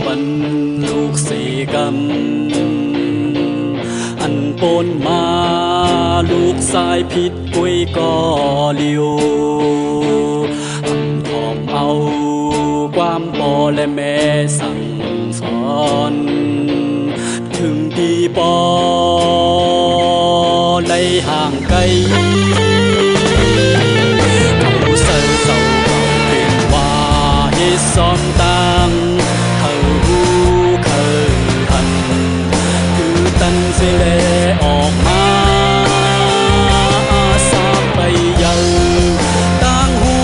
ปันลูกเสกอันปนมาลูกสายผิดกุยก่อเลียวทอมเอาความปอและแม่สั่งสอนถึงดีปอในห่างไกลซ้อมตังเขาหูเขาทันคือตันเสเลออกมาอาสาไปยังตั้งหู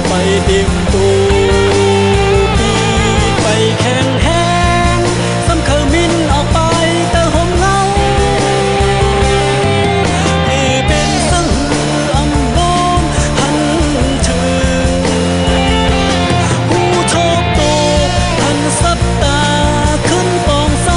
ไปเต็มตูปีไปแข็งแห้งซ้ำเคยมินออกไปแต่หมเงาที่เป็นซึ่งอำบงหันถึงสับตาขึ้นปองใส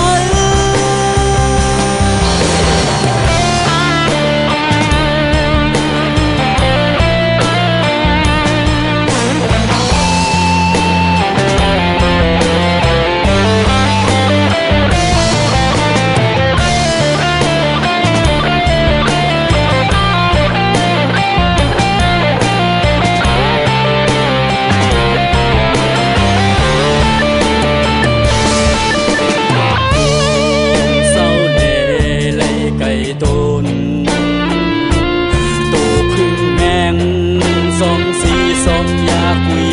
สมสีสมยาคุย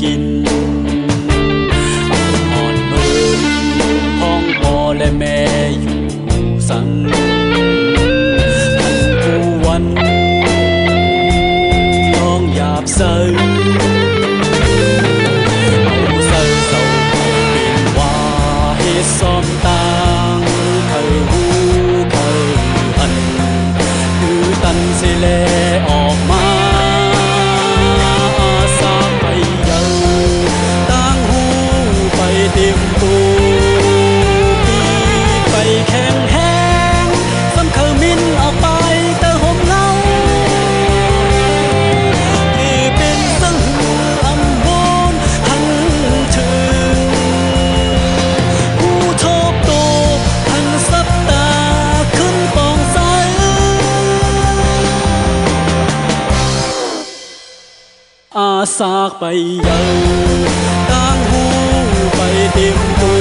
กินอ่อนเมินห้องพ่อและแม่อยู่สังทันผู้วันน้องหยาบใสเอาใส่เศร้าเป็นว่าเหตุซ้อมต่างเคยหูเคยอันคือตันเสเลออกมาเต็มตูปีไปแข็งแห้งซ้ำเคยมินออกไปแต่หมเงาที่เป็นซึ่งอำบนหันถึงผู้โชคโตหันสับตาขึ้นปองใสอาสากไปยังตั้งหูไปเต็มตัว